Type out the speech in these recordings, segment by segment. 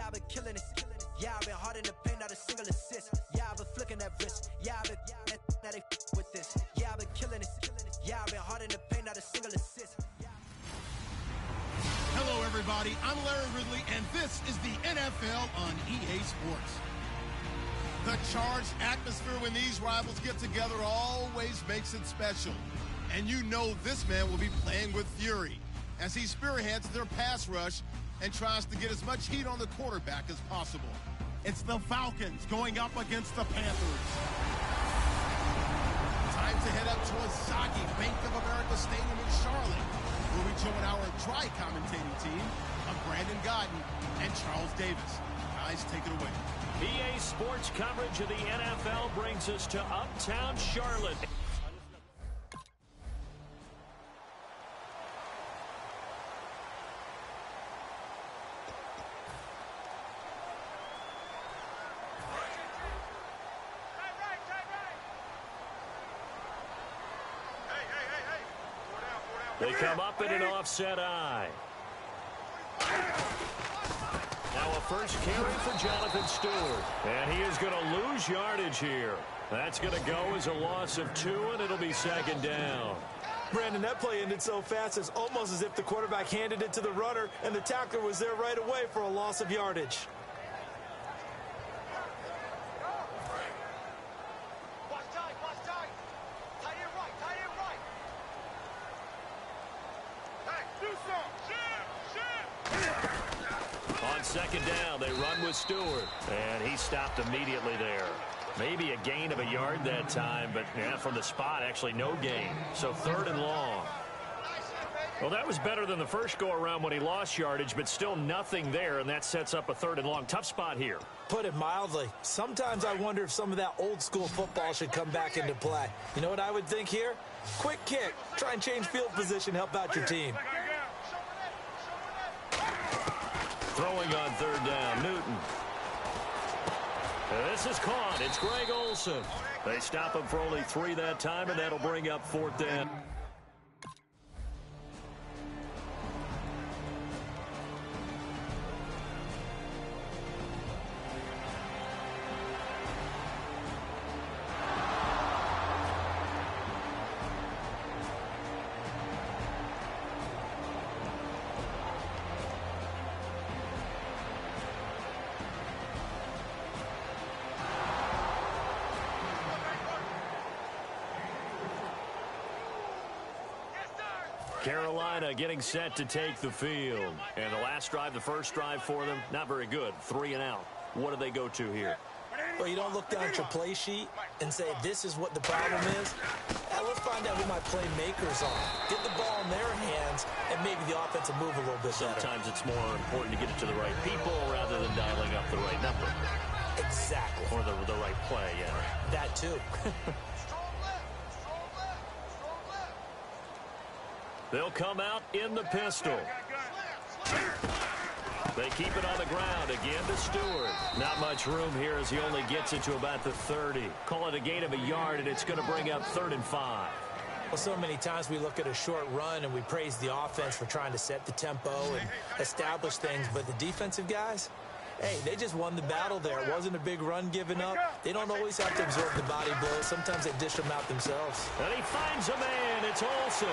I've been killing it. Yeah, I've been hard in the paint, not a single assist. Yeah, I've been flicking that wrist. Yeah, I've been that they with this. Yeah, I've been killing it. Yeah, I've been hard in the paint, not a single assist. Hello, everybody. I'm Larry Ridley, and this is the NFL on EA Sports. The charged atmosphere when these rivals get together always makes it special. And you know this man will be playing with fury as he spearheads their pass rush and tries to get as much heat on the quarterback as possible. It's the Falcons going up against the Panthers. Time to head up to a soggy Bank of America Stadium in Charlotte, where we join our dry commentating team of Brandon Godden and Charles Davis. Guys, take it away. EA Sports coverage of the NFL brings us to Uptown Charlotte. They come up in an offset eye. Now a first carry for Jonathan Stewart. And he is going to lose yardage here. That's going to go as a loss of 2, and it'll be second down. Brandon, that play ended so fast, it's almost as if the quarterback handed it to the runner, and the tackler was there right away for a loss of yardage. On second down, they run with Stewart, and he stopped immediately there. Maybe a gain of a yard that time, but yeah, from the spot, actually no gain. So third and long. Well, that was better than the first go-around when he lost yardage, but still nothing there, and that sets up a third and long. Tough spot here. Put it mildly. Sometimes I wonder if some of that old-school football should come back into play. You know what I would think here? Quick kick. Try and change field position, help out your team. Throwing on third down, Newton. This is caught. It's Greg Olsen. They stop him for only 3 that time, and that'll bring up fourth down. Carolina getting set to take the field. And the last drive, the first drive for them, not very good. 3 and out. What do they go to here? Well, you don't look down at your play sheet and say, this is what the problem is. Let's find out who my playmakers are. Get the ball in their hands, and maybe the offense will move a little bit better. Sometimes it's more important to get it to the right people rather than dialing up the right number. Exactly. Or the right play, yeah. That too. They'll come out in the pistol. They keep it on the ground again to Stewart. Not much room here as he only gets it to about the 30. Call it a gain of a yard, and it's going to bring up 3rd and 5. Well, so many times we look at a short run and we praise the offense for trying to set the tempo and establish things, but the defensive guys, hey, they just won the battle there. It wasn't a big run given up. They don't always have to absorb the body blows. Sometimes they dish them out themselves. And he finds a man. It's Olsen.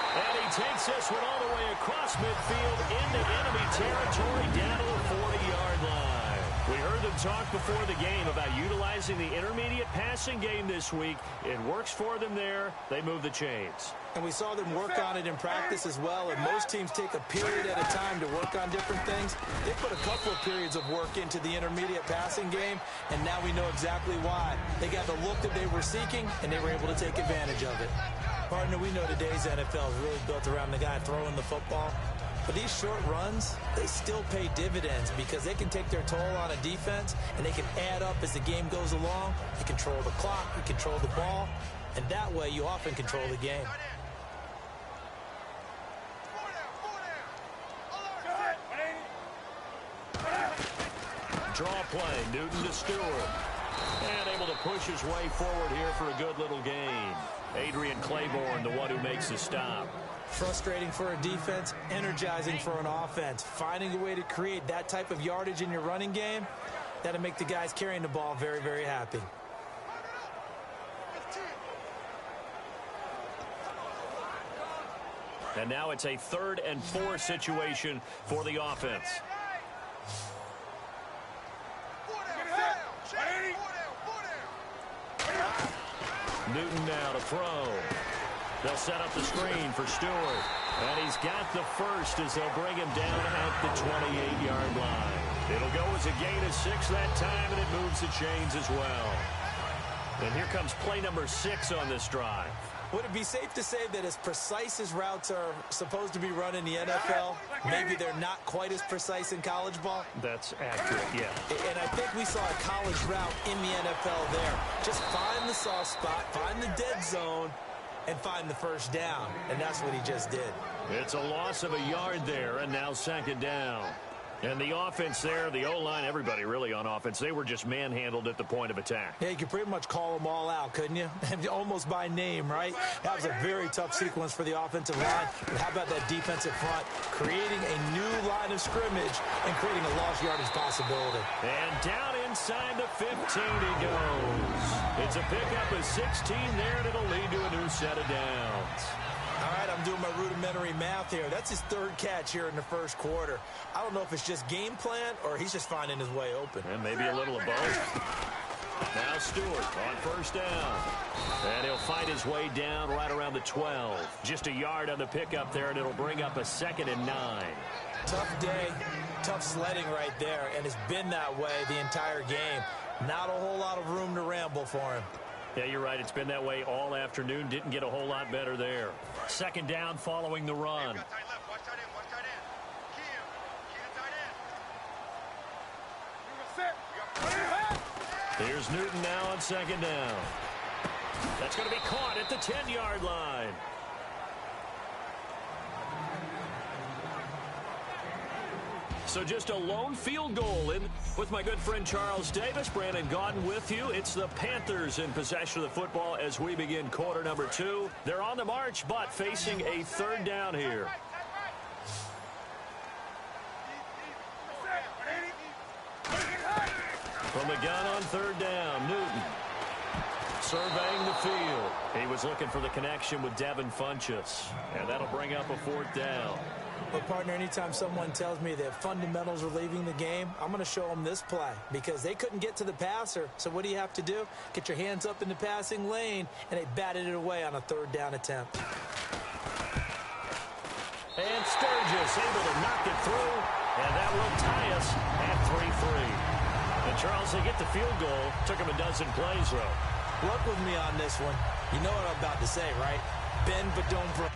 And he takes this one all the way across midfield into enemy territory down to the 40-yard line. We heard them talk before the game about utilizing the intermediate passing game this week. It works for them there. They move the chains. And we saw them work on it in practice as well, and most teams take a period at a time to work on different things. They put a couple of periods of work into the intermediate passing game, and now we know exactly why. They got the look that they were seeking, and they were able to take advantage of it. Partner, we know today's NFL is really built around the guy throwing the football. But these short runs, they still pay dividends because they can take their toll on a defense, and they can add up as the game goes along. You control the clock, you control the ball, and that way you often control the game. Draw play, Newton to Stewart. And able to push his way forward here for a good little gain. Adrian Claiborne, the one who makes the stop. Frustrating for a defense, energizing for an offense. Finding a way to create that type of yardage in your running game, that'll make the guys carrying the ball very, very happy. And now it's a 3rd and 4 situation for the offense. Newton now to throw. They'll set up the screen for Stewart. And he's got the first as they'll bring him down at the 28-yard line. It'll go as a gain of 6 that time, and it moves the chains as well. And here comes play number 6 on this drive. Would it be safe to say that as precise as routes are supposed to be run in the NFL, maybe they're not quite as precise in college ball? That's accurate, yeah. And I think we saw a college route in the NFL there. Just find the soft spot, find the dead zone, and find the first down. And that's what he just did. It's a loss of a yard there, and now 2nd down. And the offense there, the O-line, everybody really on offense, they were just manhandled at the point of attack. Yeah, you could pretty much call them all out, couldn't you? Almost by name, right? That was a very tough sequence for the offensive line. But how about that defensive front? Creating a new line of scrimmage and creating a lost yardage possibility. And down inside the 15 he goes. It's a pickup of 16 there, and it'll lead to a new set of downs. All right, I'm doing my rudimentary math here. That's his 3rd catch here in the first quarter. I don't know if it's just game plan or he's just finding his way open. And maybe a little of both. Now Stewart on 1st down. And he'll find his way down right around the 12. Just a yard on the pickup there, and it'll bring up a 2nd and 9. Tough day, tough sledding right there, and it's been that way the entire game. Not a whole lot of room to ramble for him. Yeah, you're right. It's been that way all afternoon. Didn't get a whole lot better there. 2nd down following the run. Here's Newton now on 2nd down. That's going to be caught at the 10-yard line. So just a lone field goal in with my good friend Charles Davis. Brandon Gaudin with you. It's the Panthers in possession of the football as we begin quarter number 2. They're on the march, but facing a 3rd down here. From the gun on 3rd down, Newton surveying the field. He was looking for the connection with Devin Funchess, and that'll bring up a 4th down. But, partner, anytime someone tells me that fundamentals are leaving the game, I'm going to show them this play because they couldn't get to the passer. So what do you have to do? Get your hands up in the passing lane, and they batted it away on a 3rd down attempt. And Sturgis able to knock it through, and that will tie us at 3-3. And, Charles, they get the field goal. Took him a dozen plays, though. Work with me on this one. You know what I'm about to say, right? Bend but don't break.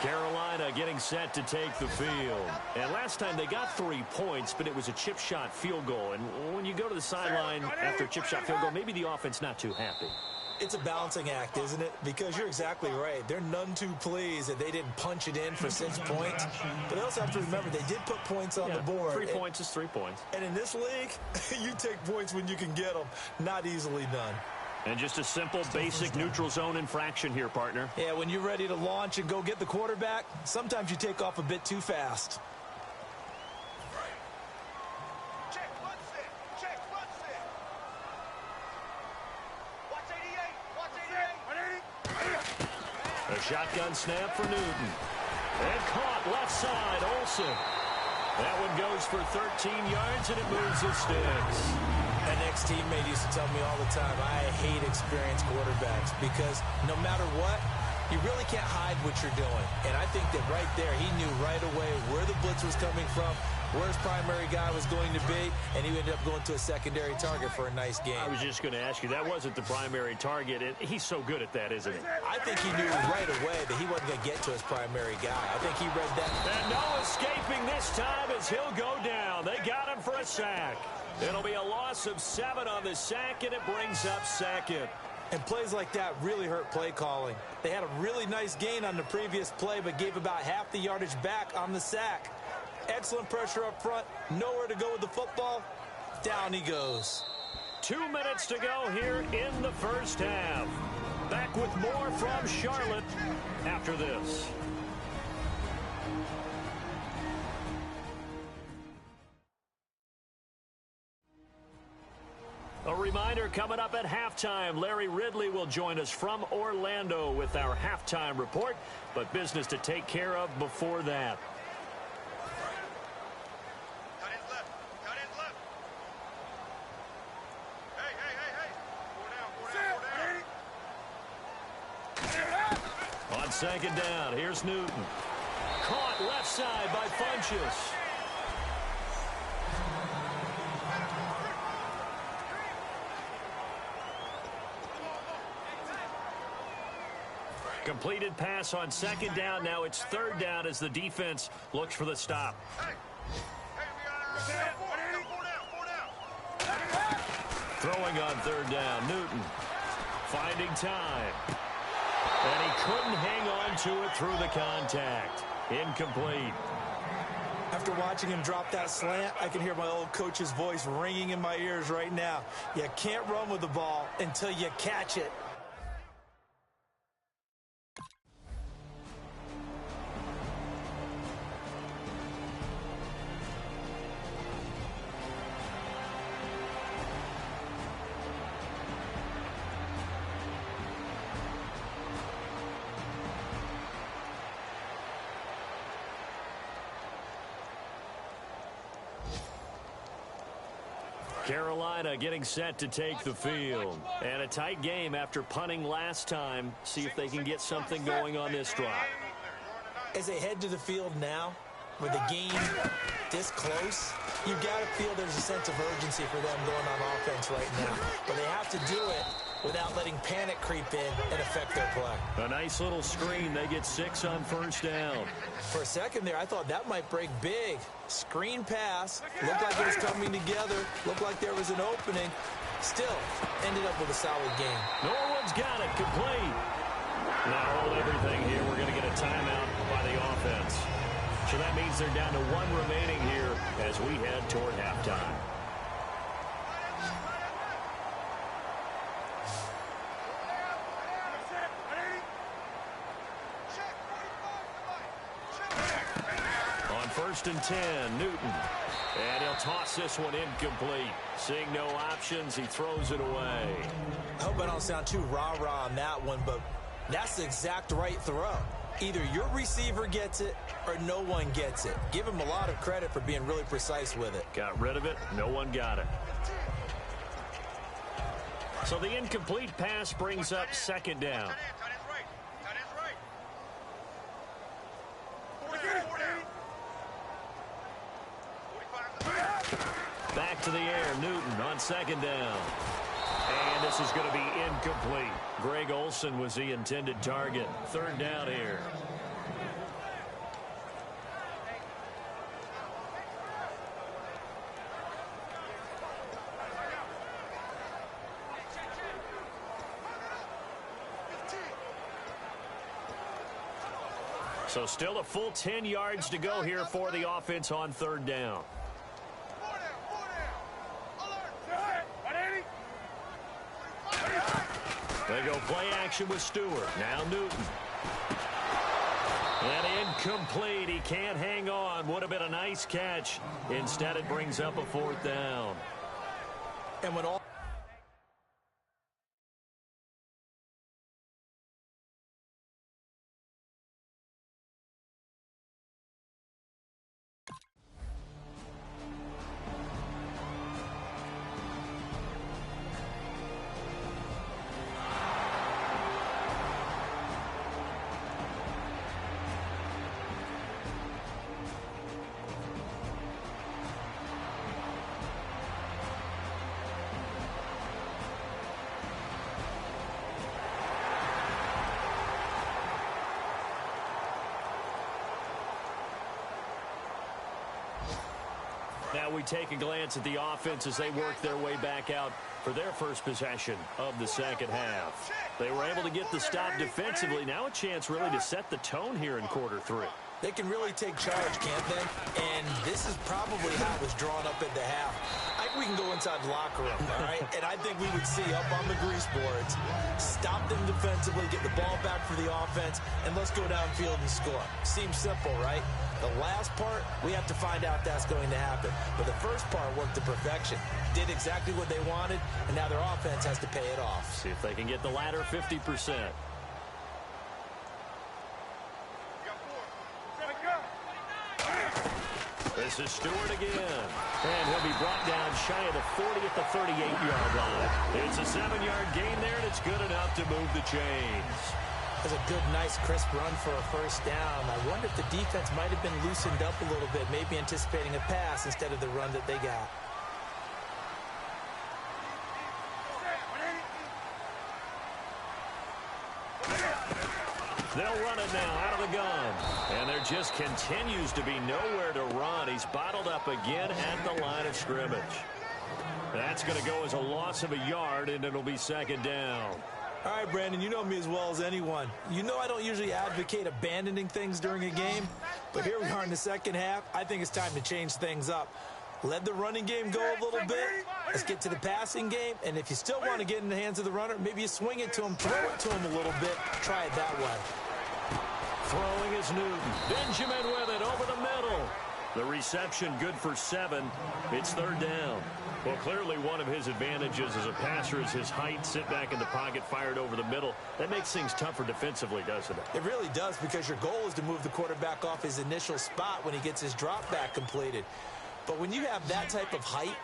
Carolina getting set to take the field. And last time they got 3 points, but it was a chip shot field goal. And when you go to the sideline after a chip shot field goal, maybe the offense not too happy. It's a balancing act, isn't it? Because you're exactly right. They're none too pleased that they didn't punch it in for 6 points. But they also have to remember they did put points on the board. 3 points is 3 points. And in this league, you take points when you can get them. Not easily done. And just a simple, basic neutral zone infraction here, partner. Yeah, when you're ready to launch and go get the quarterback, sometimes you take off a bit too fast. A shotgun snap for Newton. And caught left side, Olsen. That one goes for 13 yards, and it moves the sticks. An ex-teammate used to tell me all the time, I hate experienced quarterbacks because no matter what, you really can't hide what you're doing. And I think that right there, he knew right away where the blitz was coming from, where his primary guy was going to be, and he ended up going to a secondary target for a nice game. I was just going to ask you, that wasn't the primary target. He's so good at that, isn't he? I think he knew right away that he wasn't going to get to his primary guy. I think he read that. And no escaping this time as he'll go down. They got him for a sack. It'll be a loss of 7 on the sack, and it brings up second. And plays like that really hurt play calling. They had a really nice gain on the previous play, but gave about half the yardage back on the sack. Excellent pressure up front. Nowhere to go with the football. Down he goes. 2 minutes to go here in the first half. Back with more from Charlotte after this. A reminder, coming up at halftime, Larry Ridley will join us from Orlando with our halftime report, but business to take care of before that. On second down, here's Newton. Caught left side by Funchess. Completed pass on second down. Now it's third down as the defense looks for the stop. Throwing on third down, Newton finding time. And he couldn't hang on to it through the contact. Incomplete. After watching him drop that slant, I can hear my old coach's voice ringing in my ears right now. You can't run with the ball until you catch it. Carolina getting set to take the field. And a tight game after punting last time. See if they can get something going on this drive. As they head to the field now, with the game this close, you've got to feel there's a sense of urgency for them going on offense right now. But they have to do it without letting panic creep in and affect their play. A nice little screen. They get 6 on first down. For a second there, I thought that might break big. Screen pass. Looked like it was coming together. Looked like there was an opening. Still, ended up with a solid game. Norwood's got it. Complete. Now hold everything here. We're going to get a timeout by the offense. So that means they're down to 1 remaining here as we head toward halftime. First and 10, Newton. And he'll toss this one incomplete. Seeing no options, he throws it away. I hope I don't sound too rah-rah on that one, but that's the exact right throw. Either your receiver gets it or no one gets it. Give him a lot of credit for being really precise with it. Got rid of it. No one got it. So the incomplete pass brings up second down. Back to the air, Newton on second down. And this is going to be incomplete. Greg Olsen was the intended target. Third down here. So still a full 10 yards to go here for the offense on third down. They go play action with Stewart. Now Newton. And incomplete. He can't hang on. Would have been a nice catch. Instead, it brings up a fourth down. And when all Now we take a glance at the offense as they work their way back out for their first possession of the second half. They were able to get the stop defensively. Now a chance really to set the tone here in quarter three. they can really take charge, can't they? And this is probably how it was drawn up at the half. I think we can go inside the locker room, all right? And I think we would see up on the grease boards, stop them defensively, get the ball back for the offense, and let's go downfield and score. Seems simple, right? The last part, we have to find out that's going to happen. But the first part worked to perfection. Did exactly what they wanted, and now their offense has to pay it off. See if they can get the latter 50%. This is Stewart again. And he'll be brought down shy of the 40 at the 38-yard line. It's a 7-yard gain there, and it's good enough to move the chains. That's a good, nice, crisp run for a first down. I wonder if the defense might have been loosened up a little bit, maybe anticipating a pass instead of the run that they got. They'll run it now out of the gun. And there just continues to be nowhere to run. He's bottled up again at the line of scrimmage. That's going to go as a loss of a yard, and it'll be second down. All right, Brandon, you know me as well as anyone. You know I don't usually advocate abandoning things during a game, but here we are in the second half. I think it's time to change things up. Let the running game go a little bit. Let's get to the passing game, and if you still want to get in the hands of the runner, maybe you swing it to him, throw it to him a little bit. Try it that way. Throwing is Newton. Benjamin with it over the middle. The reception good for 7. It's third down. Well, clearly one of his advantages as a passer is his height. Sit back in the pocket, fired over the middle. That makes things tougher defensively, doesn't it? It really does, because your goal is to move the quarterback off his initial spot when he gets his drop back completed. But when you have that type of height,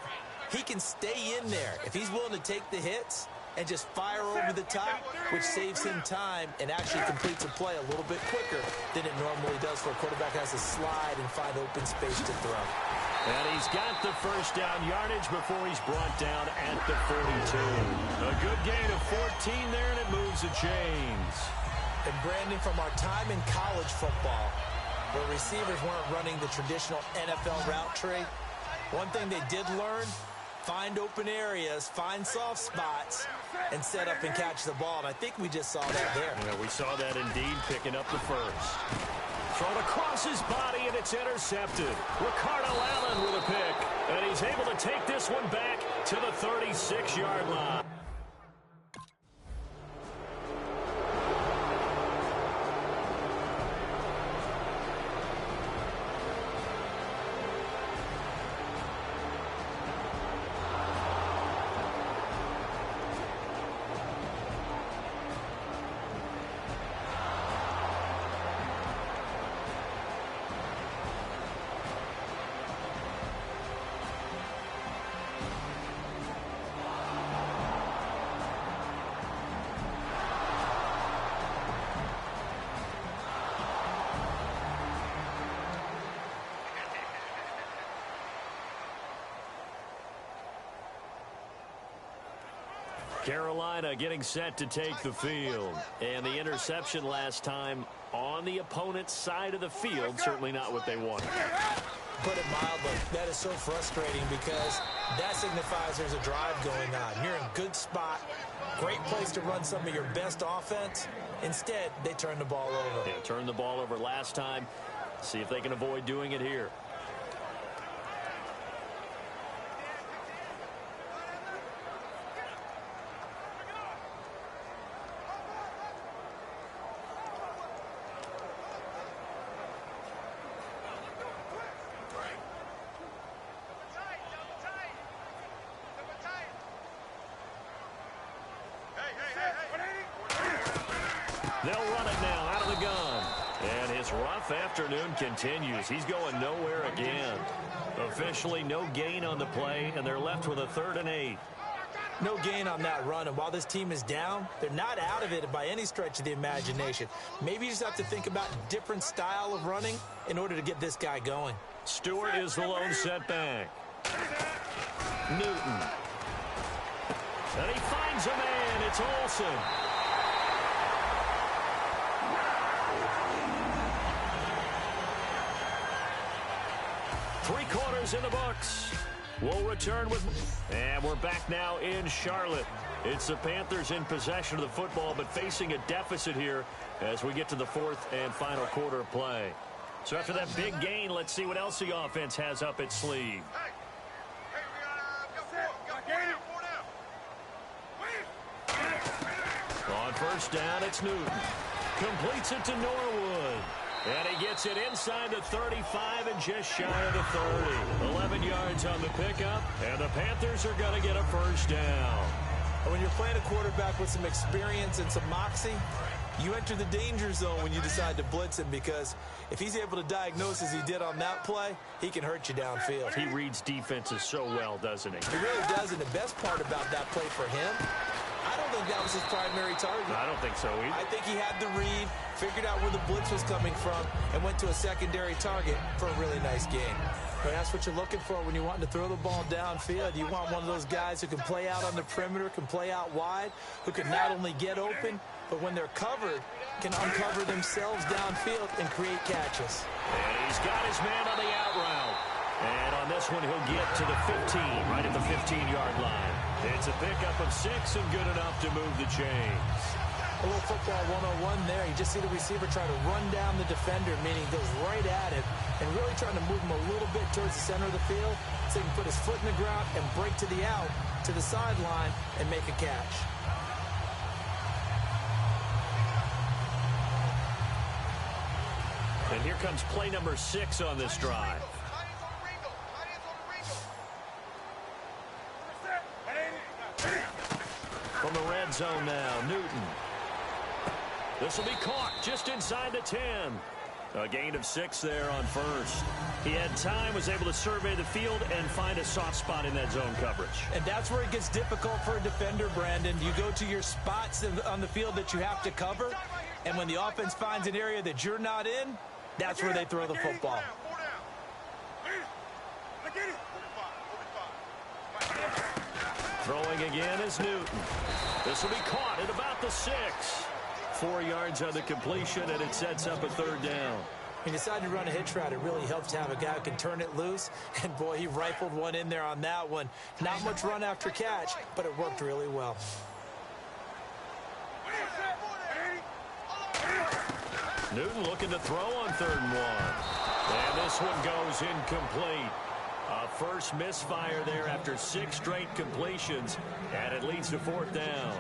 he can stay in there. If he's willing to take the hits and just fire over the top, which saves him time and actually completes a play a little bit quicker than it normally does, where a quarterback has to slide and find open space to throw. And he's got the first down yardage before he's brought down at the 42. A good gain of 14 there, and it moves the chains. And Brandon, from our time in college football, where receivers weren't running the traditional NFL route tree, one thing they did learn: find open areas, find soft spots, and set up and catch the ball. And I think we just saw that there. Yeah, we saw that indeed, picking up the first. Thrown across his body, and it's intercepted. Ricardo Allen with a pick, and he's able to take this one back to the 36-yard line. Carolina getting set to take the field. And the interception last time on the opponent's side of the field, certainly not what they wanted. put it mildly. That is so frustrating because that signifies there's a drive going on. You're in a good spot, great place to run some of your best offense. Instead, they turn the ball over. Yeah, turned the ball over last time. See if they can avoid doing it here. They'll run it now out of the gun. And his rough afternoon continues. He's going nowhere again. Officially no gain on the play, and they're left with a 3rd and 8. No gain on that run, and while this team is down, they're not out of it by any stretch of the imagination. Maybe you just have to think about a different style of running in order to get this guy going. Stewart is the lone setback. Newton. And he finds a man. It's Olsen. Three quarters in the books. We'll return with... And we're back now in Charlotte. It's the Panthers in possession of the football, but facing a deficit here as we get to the 4th and final quarter of play. So after that big gain, let's see what else the offense has up its sleeve. On first down, it's Newton. Completes it to Norwood. And he gets it inside the 35 and just shy of the 30. 11 yards on the pickup, and the Panthers are going to get a first down. When you're playing a quarterback with some experience and some moxie, you enter the danger zone when you decide to blitz him, because if he's able to diagnose as he did on that play, he can hurt you downfield. He reads defenses so well, doesn't he? He really does, and the best part about that play for him, I don't think that was his primary target. I don't think so either. I think he had the read, figured out where the blitz was coming from, and went to a secondary target for a really nice game. But that's what you're looking for when you're wanting to throw the ball downfield. You want one of those guys who can play out on the perimeter, can play out wide, who can not only get open, but when they're covered, can uncover themselves downfield and create catches. And he's got his man on the out route. And on this one, he'll get to the 15, right at the 15-yard line. It's a pickup of 6 and good enough to move the chains. A little football 101 there. You just see the receiver try to run down the defender, meaning he goes right at it, and really trying to move him a little bit towards the center of the field so he can put his foot in the ground and break to the out, to the sideline, and make a catch. And here comes play number 6 on this drive. From the red zone now, Newton. This will be caught just inside the 10. A gain of 6 there on first. He had time, was able to survey the field and find a soft spot in that zone coverage. And that's where it gets difficult for a defender, Brandon. You go to your spots on the field that you have to cover, and when the offense finds an area that you're not in, that's where they throw the football. Throwing again is Newton. This will be caught at about the 6. 4 yards on the completion, and it sets up a 3rd down. He decided to run a hitch route. It really helps to have a guy who can turn it loose. And, boy, he rifled one in there on that one. Not much run after catch, but it worked really well. Newton looking to throw on 3rd and 1. And this one goes incomplete. A first misfire there after 6 straight completions, and it leads to 4th down.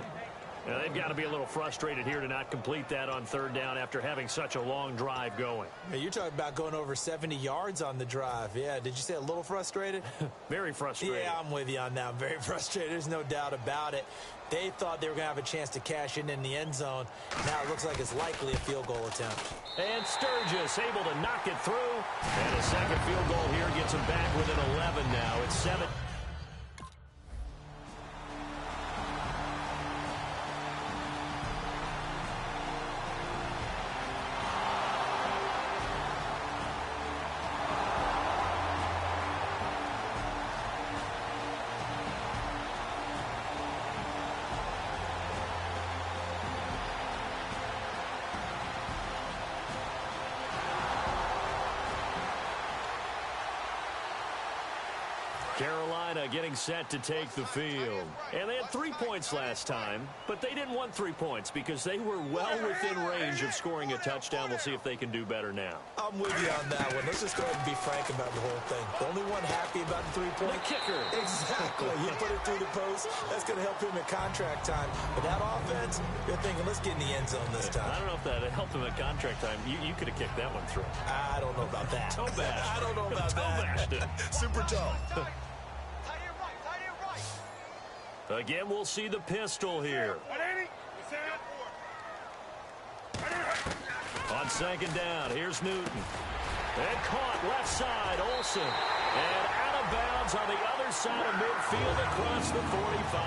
Now, they've got to be a little frustrated here to not complete that on 3rd down after having such a long drive going. Yeah, you're talking about going over 70 yards on the drive. Yeah, did you say a little frustrated? Very frustrated. Yeah, I'm with you on that. Very frustrated. There's no doubt about it. They thought they were going to have a chance to cash in the end zone. Now it looks like it's likely a field goal attempt. And Sturgis able to knock it through. And a second field goal here gets him back within 11 now. It's 7. Carolina getting set to take the field. And they had 3 points last time, but they didn't want 3 points because they were well within range of scoring a touchdown. We'll see if they can do better now. I'm with you on that one. Let's just go ahead and be frank about the whole thing. The only one happy about the 3-point. The kicker. Exactly. You put it through the post. That's going to help him at contract time. But that offense, you're thinking, let's get in the end zone this time. I don't know if that helped him at contract time. You could have kicked that one through. I don't know about that. Toe bash. I don't know about that. Super toe. Again, we'll see the pistol here. On second down, here's Newton. And caught left side, Olsen. And out of bounds on the other side of midfield across the 45.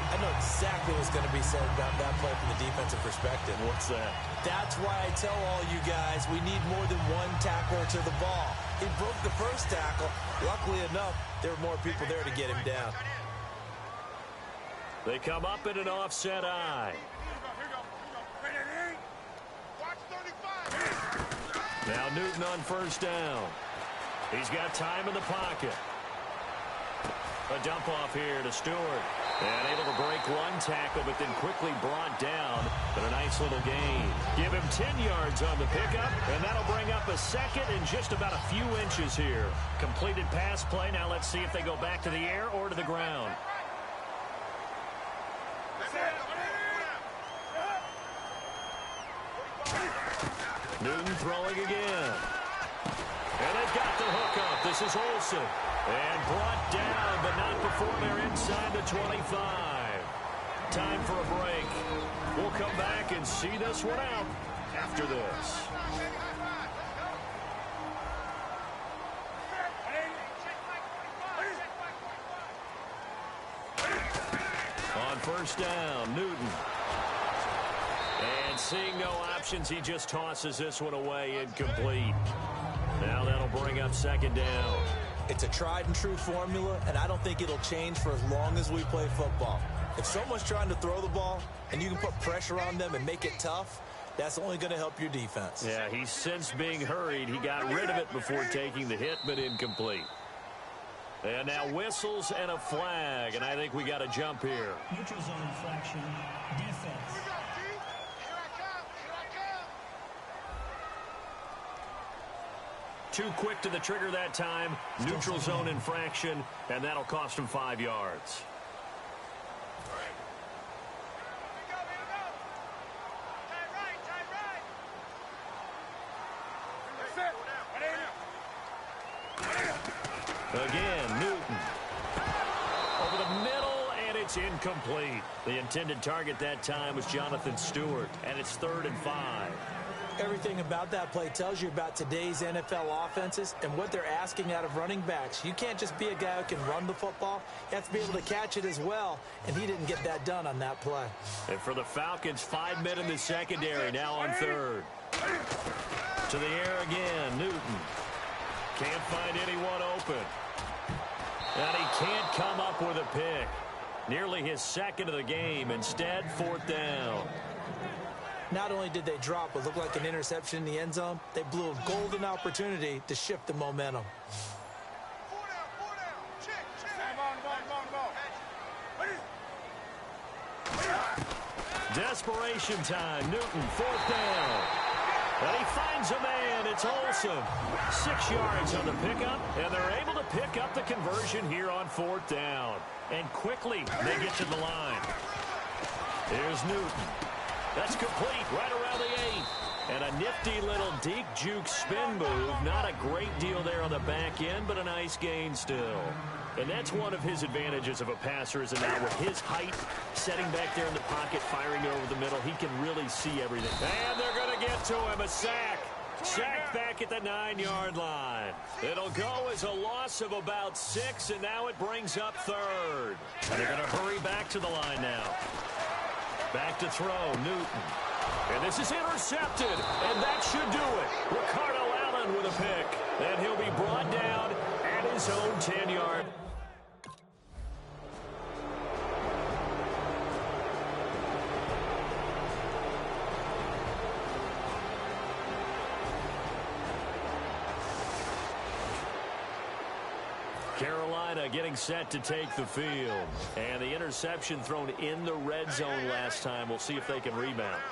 I know exactly what's going to be said about that play from the defensive perspective. What's that? That's why I tell all you guys we need more than one tackler to the ball. He broke the first tackle. Luckily enough, there were more people there to get him down. They come up in an offset eye. Now Newton on first down. He's got time in the pocket. A dump off here to Stewart. And able to break one tackle, but then quickly brought down. But a nice little gain. Give him 10 yards on the pickup, and that'll bring up a second and just about a few inches here. Completed pass play. Now let's see if they go back to the air or to the ground. Newton throwing again. And they've got the hook up. This is Olsen. And brought down, but not before they're inside the 25. Time for a break. We'll come back and see this one out after this. On first down, Newton. And seeing no options, he just tosses this one away, incomplete. Now that'll bring up second down. It's a tried and true formula, and I don't think it'll change for as long as we play football. If someone's trying to throw the ball and you can put pressure on them and make it tough, that's only going to help your defense. Yeah, he's since being hurried. He got rid of it before taking the hit, but incomplete. And now whistles and a flag, and I think we got a jump here. Neutral zone infraction, defense. Too quick to the trigger that time. Neutral zone infraction, and that'll cost him 5 yards. Again, Newton. Over the middle, and it's incomplete. The intended target that time was Jonathan Stewart, and it's 3rd and 5. Everything about that play tells you about today's NFL offenses and what they're asking out of running backs. You can't just be a guy who can run the football. You have to be able to catch it as well, and he didn't get that done on that play. And for the Falcons, 5 men in the secondary, now on 3rd. To the air again, Newton. Can't find anyone open. And he can't come up with a pick. Nearly his second of the game. Instead, 4th down. Not only did they drop what looked like an interception in the end zone, they blew a golden opportunity to shift the momentum. Desperation time. Newton, 4th down. And he finds a man. It's Olsen. 6 yards on the pickup, and they're able to pick up the conversion here on 4th down. And quickly, they get to the line. Here's Newton. That's complete right around the 8. And a nifty little deep juke spin move. Not a great deal there on the back end, but a nice gain still. And that's one of his advantages of a passer, is that now with his height, setting back there in the pocket, firing it over the middle, he can really see everything. And they're going to get to him. A sack. Sack back at the 9-yard line. It'll go as a loss of about 6, and now it brings up 3rd. And they're going to hurry back to the line now. Back to throw, Newton. And this is intercepted, and that should do it. Ricardo Allen with a pick. And he'll be brought down at his own 10-yard. Carolina getting set to take the field. And the interception thrown in the red zone last time. We'll see if they can rebound.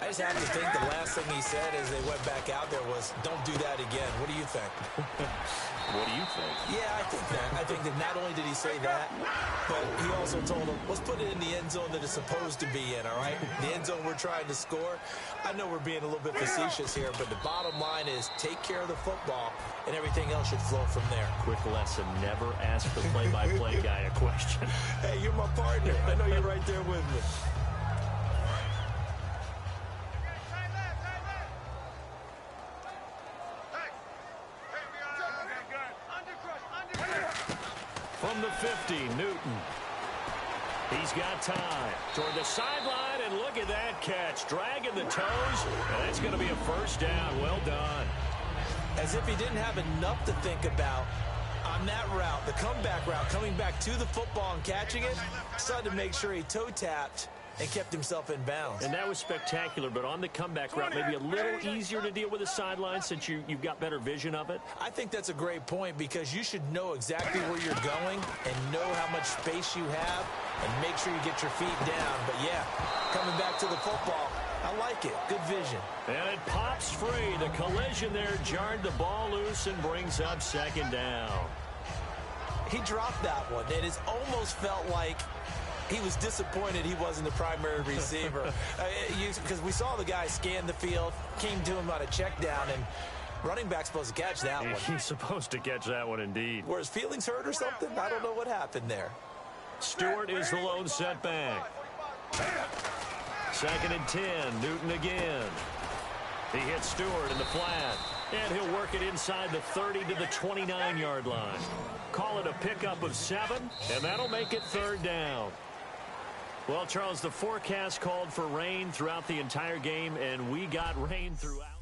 I just have to think the last thing he said as they went back out there was, don't do that again. What do you think? What do you think? Yeah, I think that. I think that not only did he say that, but he also told them, let's put it in the end zone that it's supposed to be in, all right? The end zone we're trying to score. I know we're being a little bit facetious here, but the bottom line is take care of the football, and everything else should flow from there. Quick lesson, never ask the play-by-play guy a question. Hey, you're my partner. I know you're right there with me. From the 50, Newton. He's got time toward the sideline, and look at that catch. Dragging the toes, and that's going to be a first down. Well done. As if he didn't have enough to think about on that route, the comeback route, coming back to the football and catching it, decided to make sure he toe-tapped and kept himself in bounds. And that was spectacular, but on the comeback route, maybe a little easier to deal with the sideline since you've got better vision of it? I think that's a great point because you should know exactly where you're going and know how much space you have and make sure you get your feet down. But, yeah, coming back to the football, I like it. Good vision. And it pops free. The collision there jarred the ball loose and brings up second down. He dropped that one, and it almost felt like he was disappointed he wasn't the primary receiver. Because we saw the guy scan the field, came to him on a check down, and running back's supposed to catch that one. He's supposed to catch that one indeed. Were his feelings hurt or something? I don't know what happened there. Stewart is the lone setback. 2nd and 10, Newton again. He hits Stewart in the flat, and he'll work it inside the 30 to the 29-yard line. Call it a pickup of 7, and that'll make it 3rd down. Well, Charles, the forecast called for rain throughout the entire game, and we got rain throughout.